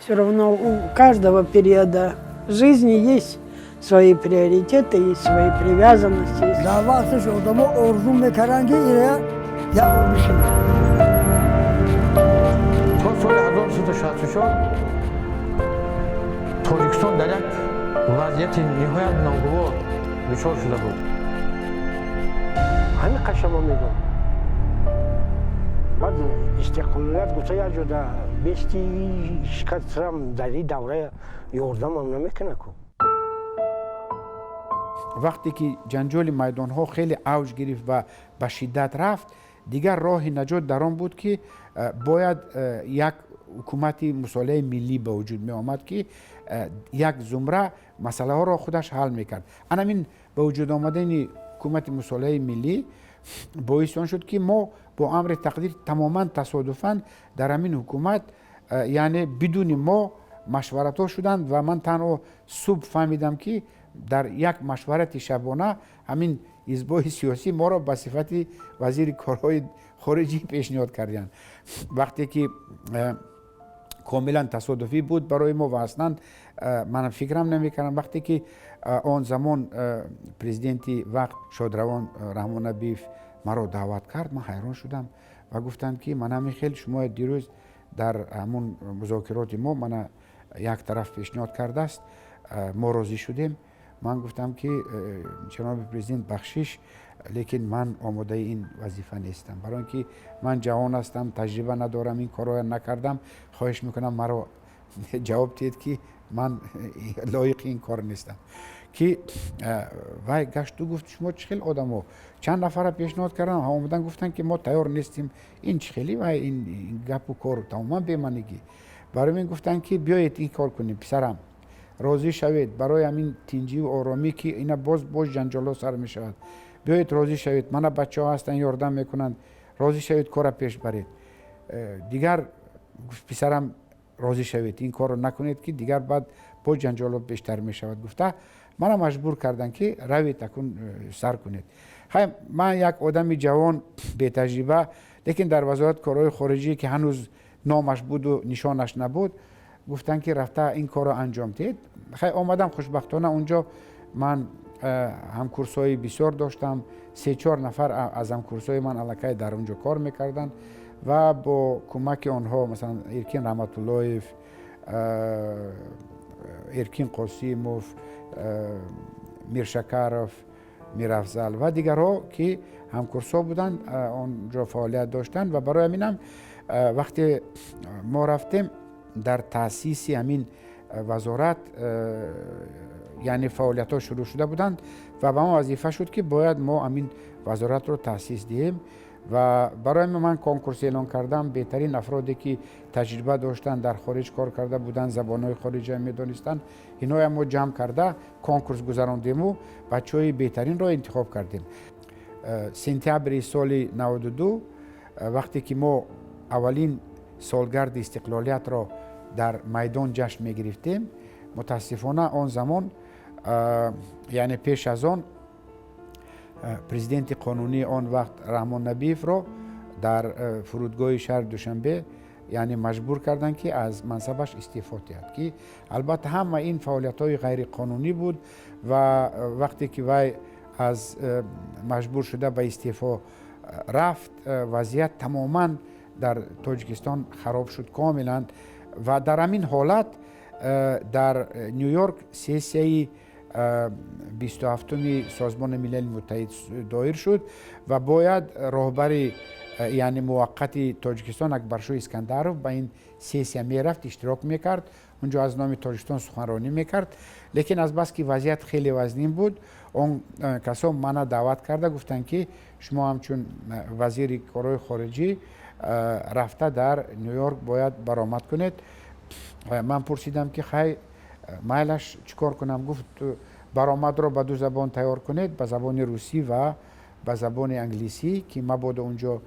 Все равно у каждого периода жизни есть свои приоритеты, есть свои привязанности. Davası odamı orzum ve karangi ile yapılmışım. تو سال 1364 تاجیکستان در یک وضعیت نهایت ناگوار دچار شده بود. همین قشما میگم. بعد استقلالیت گوشه یک جدا بیستی شکست سرم در این دوره یاردم هم نمیکنه کو. وقتی که جنجال میدان ها خیلی اوج گرفت و به شدت رفت، دیگر راه نجات در آن بود که باید یک حکومت مصالحه ملی به وجود می آمد که یک زمره مسئله ها را خودش حل میکرد. همین به وجود آمدن حکومت مصالحه ملی باعث آن شد که ما با امر تقدیر تماما تصادفاً در همین حکومت یعنی بدون ما مشورت ها شدند و من تنها صبح فهمیدم که در یک مشورت شبانه همین حزب‌های سیاسی ما را به صفت وزیر کارهای خارجی پیشنهاد کردند. وقتی که کاملا تصادفی بود برای ما و اصلا من فکرم نمی‌کردم. وقتی که آن زمان پرزیدنتی وقت شادروان رحمان نبیف مرا دعوت کرد، من حیران شدم و گفتند که من خیلی شما دیروز در همون مذاکرات ما من یک طرف پیشنهاد کرده است، ما راضی شدیم. من گفتم که جناب پرزیدنت بخشش، لیکن من آماده این وظیفه نیستم، برای اینکه من جوان هستم، تجربه ندارم، این کارو نکردم. خواهش میکنم مرا جواب دید که من لایق این کار نیستم. که وای گشت و گفت شما چه خیلی آدمو چند نفر پیشنهاد کردن، ها اومدن گفتن که ما تیار نیستیم. این چه خیلی وای این گپ و کار تماما بی‌معنی. برای من گفتن که بیایید این کار کنیم، پسرم راضی شوید برای همین تنجی و آرامی که اینا باز جنجالا سر می شود. بیایید راضی شوید، من بچه ها هستن یاردم میکنند، راضی شوید کار پیش برید. دیگر پسرم راضی شوید این کار رو نکنید که دیگر بعد باز جنجالا بیشتر می شود. گفته من مجبور کردن که روید تکون سر کنید. من یک آدم جوان بی تجربه، لیکن در وزارت کارهای خارجی که هنوز نامش بود و نشانش نبود، گفتن که رفته این کار رو انجام دید. خیلی آمدم خوشبختانه اونجا من همکورسای بسیار داشتم، 3-4 نفر از همکورسای من الکی در اونجا کار میکردن و با کمک آنها مثلا ایرکین رحمت اللهیف، ایرکین قاسیموف، میرشکرف، میرافزل و دیگرها که همکورسا بودن اونجا فعالیت داشتن. و برای همینم وقتی ما رفتیم در تأسیس همین وزارت یعنی فعالیت ها شروع شده بودند و به ما وظیفه شد که باید ما همین وزارت رو تأسیس دهیم. و برای من کنکورس اعلان کردم، بهترین افرادی که تجربه داشتن در خارج کار کرده بودن، زبانهای خارجی میدونستن، اینا ما جمع کرده کنکورس گذراندیم و بچهای بهترین رو انتخاب کردیم. سپتامبر سال 92 وقتی که ما اولین سالگرد استقلالیت را در میدان جشن می گرفتیم، متاسفانه آن زمان یعنی پیش از آن پرزیدنت قانونی آن وقت رحمان نبیف را در فرودگاه شهر دوشنبه یعنی مجبور کردند که از منصبش استعفا دهد، که البته همه این فعالیت های غیر قانونی بود و وقتی که وی از مجبور شده به استعفا رفت، وضعیت تماما در تاجیکستان خراب شد کاملا. و در همین حالت در نیویورک سیاسی 27 سازمان ملل متحد دایر شد و باید راهبر یعنی موقت تاجیکستان اکبرشاه اسکندرov به این سیاسی میرفت، اشتراک میکرد، اونجا از نام تاجیکستان سخنرانی میکرد. لیکن از بس که وضعیت خیلی وزنین بود، اون کسا منو دعوت کرده، گفتن که شما همچون وزیر کارهای خارجی رفته در نیویورک باید برآمد کنید. من پرسیدم که خیلی مایلش چیکار کنم؟ گفت برآمد را به 2 زبان تیار کنید، به زبان روسی و به زبان انگلیسی، که مبادا اونجا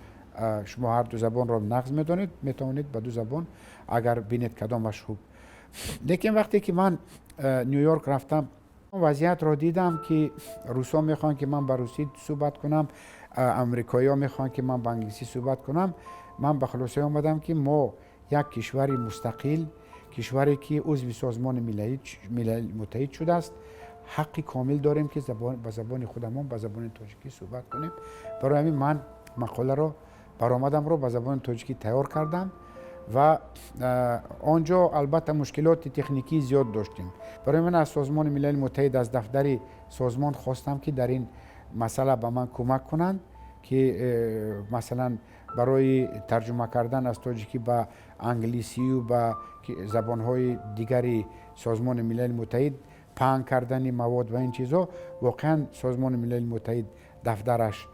شما هر 2 زبان را نقض میدونید، میتونید به 2 زبان اگر بینید کدامش خوب. لیکن وقتی که من نیویورک رفتم، وضعیت را دیدم که روسا میخوان که من به روسی صحبت کنم، امریکایی ها میخوان که من به انگلیسی صحبت کنم. من به خلاصه آمدم که ما یک کشور مستقل کشوری که عضو سازمان ملل متحد شده است حقی کامل داریم که با زبان خودمون با زبان تاجیکی صحبت کنیم. برای همین من مقاله رو برآمدم رو با زبان تاجیکی تیار کردم و آنجا البته مشکلات تکنیکی زیاد داشتیم. برای من از سازمان ملل متحد از دفتر سازمان خواستم که در این مسئله به من کمک کنند که مثلا برای ترجمه کردن از تاجیکی به انگلیسی و به زبانهای دیگری سازمان ملل متحد پهن کردن مواد و این چیزا واقعا سازمان ملل متحد دفترش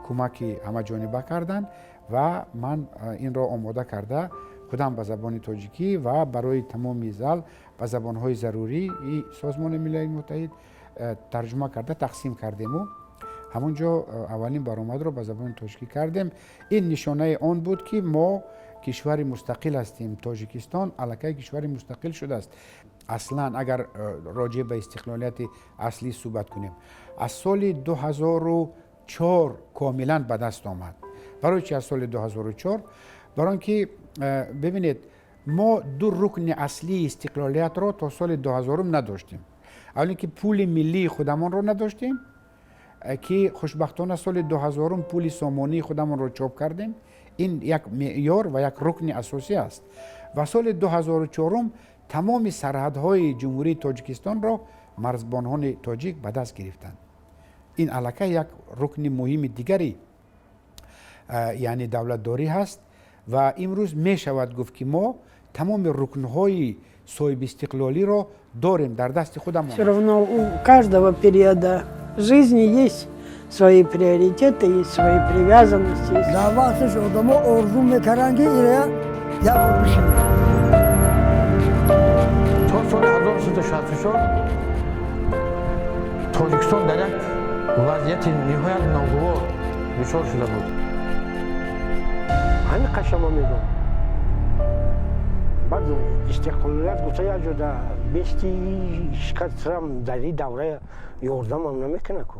کمک همه جانبه کردن و من این را آماده کرده خودم به زبان تاجیکی و برای تمام زل به زبانهای ضروری سازمان ملل متحد ترجمه کرده تقسیم کردیم و همونجا اولین برآمد رو به زبان تاجیکی کردیم. این نشانه آن بود که ما کشور مستقل هستیم. تاجیکستان الکی کشور مستقل شده است. اصلا اگر راجع به استقلالیت اصلی صحبت کنیم از سال 2004 کاملا به دست آمد. برای چی از سال 2004؟ برای اینکه ببینید ما دو رکن اصلی استقلالیت را تا سال 2000 نداشتیم. اول اینکه پول ملی خودمان را نداشتیم که خوشبختانه سال 2000 پول سامانی خودمان را چاپ کردیم. این یک معیار و یک رکن اساسی است. و سال 2004 تمام سرحدهای جمهوری تاجیکستان را مرزبانان تاجیک به دست گرفتند. این الکی یک رکن مهم دیگری یعنی دولتداری هست و امروز می شود گفت که ما تمام رکنهای صاحب استقلالی را داریم در دست خودمان. Все равно у каждого периода жизни есть свои приоритеты, есть свои привязанности. در وقتش آدما آرزو میکردن که ایره یک بشه. تا سال 1364 تاجیکستان در یک وضعیت نهایت ناگوار دچار شده بود. همین قشما میگم. بعد استقلالیت گوشه یک جدا بیستی شکست رم در این دوره یاردم هم نمیکنه که.